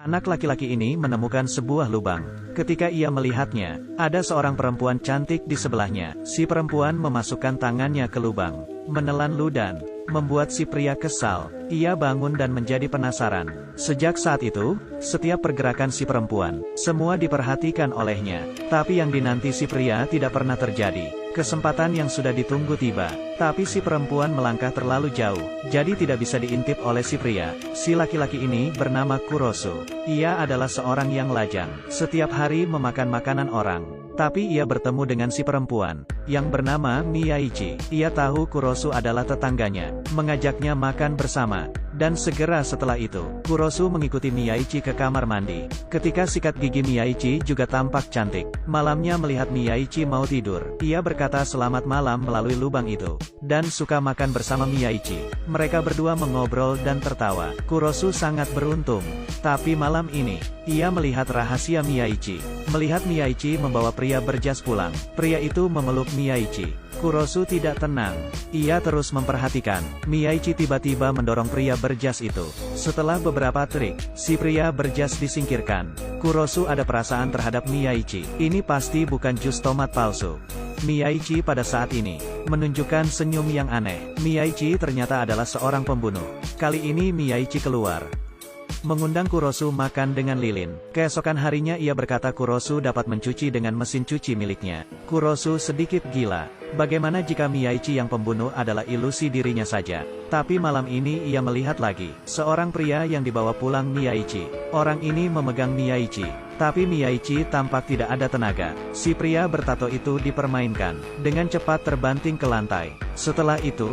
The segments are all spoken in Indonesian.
Anak laki-laki ini menemukan sebuah lubang. Ketika ia melihatnya, ada seorang perempuan cantik di sebelahnya. Si perempuan memasukkan tangannya ke lubang, menelan ludah, membuat si pria kesal. Ia bangun dan menjadi penasaran. Sejak saat itu, setiap pergerakan si perempuan, semua diperhatikan olehnya. Tapi yang dinanti si pria tidak pernah terjadi. Kesempatan yang sudah ditunggu tiba, tapi si perempuan melangkah terlalu jauh, jadi tidak bisa diintip oleh si pria. Si laki-laki ini bernama Kurosu. Ia adalah seorang yang lajang, setiap hari memakan makanan orang. Tapi ia bertemu dengan si perempuan, yang bernama Miyaichi. Ia tahu Kurosu adalah tetangganya, mengajaknya makan bersama. Dan segera setelah itu, Kurosu mengikuti Miyaichi ke kamar mandi. Ketika sikat gigi Miyaichi juga tampak cantik. Malamnya melihat Miyaichi mau tidur, ia berkata selamat malam melalui lubang itu. Dan suka makan bersama Miyaichi. Mereka berdua mengobrol dan tertawa. Kurosu sangat beruntung. Tapi malam ini, ia melihat rahasia Miyaichi. Melihat Miyaichi membawa pria berjas pulang. Pria itu memeluk Miyaichi. Kurosu tidak tenang. Ia terus memperhatikan. Miyaichi tiba-tiba mendorong pria berjas itu. Setelah beberapa trik, si pria berjas disingkirkan. Kurosu ada perasaan terhadap Miyaichi. Ini pasti bukan jus tomat palsu. Miyaichi pada saat ini menunjukkan senyum yang aneh. Miyaichi ternyata adalah seorang pembunuh. Kali ini Miyaichi keluar, mengundang Kurosu makan dengan lilin. Keesokan harinya ia berkata Kurosu dapat mencuci dengan mesin cuci miliknya. Kurosu sedikit gila. Bagaimana jika Miyaichi yang pembunuh adalah ilusi dirinya saja? Tapi malam ini ia melihat lagi, seorang pria yang dibawa pulang Miyaichi. Orang ini memegang Miyaichi. Tapi Miyaichi tampak tidak ada tenaga. Si pria bertato itu dipermainkan. Dengan cepat terbanting ke lantai. Setelah itu,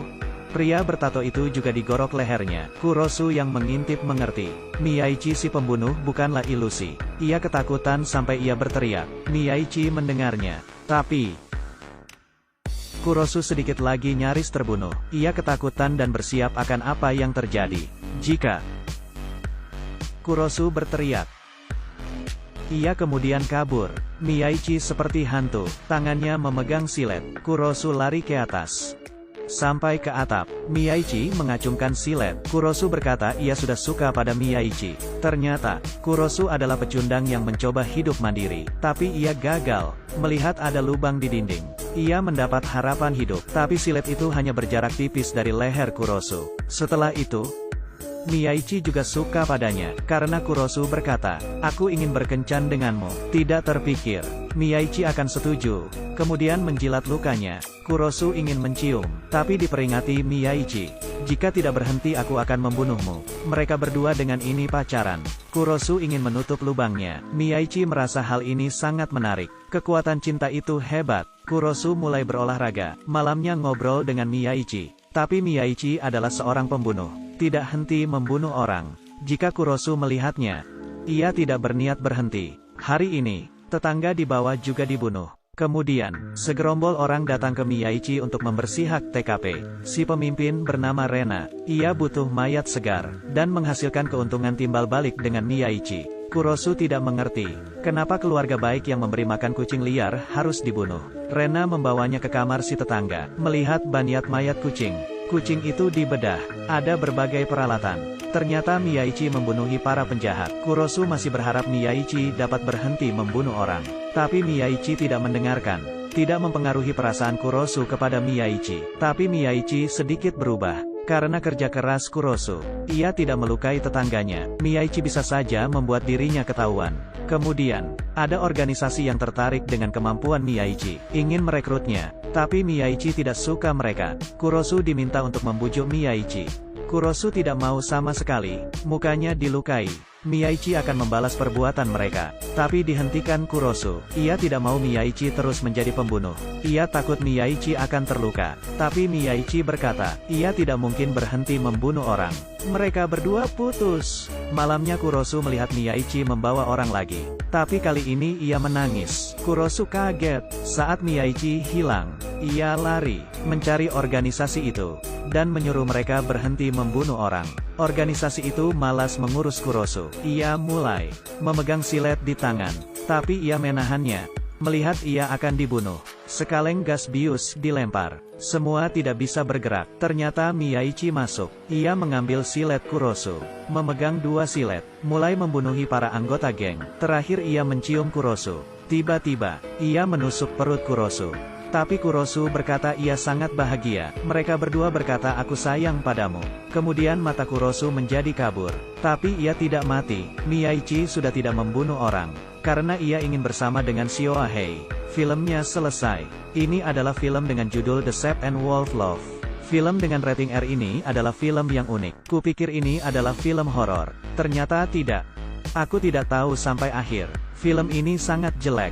pria bertato itu juga digorok lehernya. Kurosu yang mengintip mengerti. Miyaichi si pembunuh bukanlah ilusi. Ia ketakutan sampai ia berteriak. Miyaichi mendengarnya. Tapi Kurosu sedikit lagi nyaris terbunuh. Ia ketakutan dan bersiap akan apa yang terjadi jika Kurosu berteriak. Ia kemudian kabur. Miyaichi seperti hantu. Tangannya memegang silet. Kurosu lari ke atas. Sampai ke atap, Miyaichi mengacungkan silet. Kurosu berkata ia sudah suka pada Miyaichi. Ternyata, Kurosu adalah pecundang yang mencoba hidup mandiri. Tapi ia gagal. Melihat ada lubang di dinding, ia mendapat harapan hidup. Tapi silet itu hanya berjarak tipis dari leher Kurosu. Setelah itu, Miyaichi juga suka padanya, karena Kurosu berkata, aku ingin berkencan denganmu. Tidak terpikir, Miyaichi akan setuju. Kemudian menjilat lukanya. Kurosu ingin mencium, tapi diperingati Miyaichi. Jika tidak berhenti aku akan membunuhmu. Mereka berdua dengan ini pacaran. Kurosu ingin menutup lubangnya. Miyaichi merasa hal ini sangat menarik. Kekuatan cinta itu hebat. Kurosu mulai berolahraga. Malamnya ngobrol dengan Miyaichi. Tapi Miyaichi adalah seorang pembunuh. Tidak henti membunuh orang. Jika Kurosu melihatnya, ia tidak berniat berhenti. Hari ini, tetangga di bawah juga dibunuh. Kemudian, segerombol orang datang ke Miyaichi untuk membersih hak TKP. Si pemimpin bernama Rena. Ia butuh mayat segar, dan menghasilkan keuntungan timbal balik dengan Miyaichi. Kurosu tidak mengerti, kenapa keluarga baik yang memberi makan kucing liar harus dibunuh. Rena membawanya ke kamar si tetangga. Melihat banyat mayat kucing. Kucing itu dibedah. Ada berbagai peralatan. Ternyata Miyaichi membunuhi para penjahat. Kurosu masih berharap Miyaichi dapat berhenti membunuh orang. Tapi Miyaichi tidak mendengarkan. Tidak mempengaruhi perasaan Kurosu kepada Miyaichi. Tapi Miyaichi sedikit berubah. Karena kerja keras Kurosu, ia tidak melukai tetangganya. Miyaichi bisa saja membuat dirinya ketahuan. Kemudian, ada organisasi yang tertarik dengan kemampuan Miyaichi, ingin merekrutnya. Tapi Miyaichi tidak suka mereka. Kurosu diminta untuk membujuk Miyaichi. Kurosu tidak mau sama sekali. Mukanya dilukai. Miyaichi akan membalas perbuatan mereka. Tapi dihentikan Kurosu. Ia tidak mau Miyaichi terus menjadi pembunuh. Ia takut Miyaichi akan terluka. Tapi Miyaichi berkata, ia tidak mungkin berhenti membunuh orang. Mereka berdua putus. Malamnya Kurosu melihat Miyaichi membawa orang lagi. Tapi kali ini ia menangis. Kurosu kaget. Saat Miyaichi hilang, ia lari, mencari organisasi itu, dan menyuruh mereka berhenti membunuh orang. Organisasi itu malas mengurus Kurosu. Ia mulai memegang silet di tangan, tapi ia menahannya. Melihat ia akan dibunuh, sekaleng gas bius dilempar. Semua tidak bisa bergerak. Ternyata Miyaichi masuk. Ia mengambil silet Kurosu, memegang 2 silet, mulai membunuhi para anggota geng. Terakhir ia mencium Kurosu. Tiba-tiba, ia menusuk perut Kurosu. Tapi Kurosu berkata ia sangat bahagia. Mereka berdua berkata aku sayang padamu. Kemudian mata Kurosu menjadi kabur. Tapi ia tidak mati. Miyaichi sudah tidak membunuh orang, karena ia ingin bersama dengan Xiaohei. Filmnya selesai. Ini adalah film dengan judul The Sept and Wolf Love. Film dengan rating R ini adalah film yang unik. Kupikir ini adalah film horor. Ternyata tidak. Aku tidak tahu sampai akhir. Film ini sangat jelek.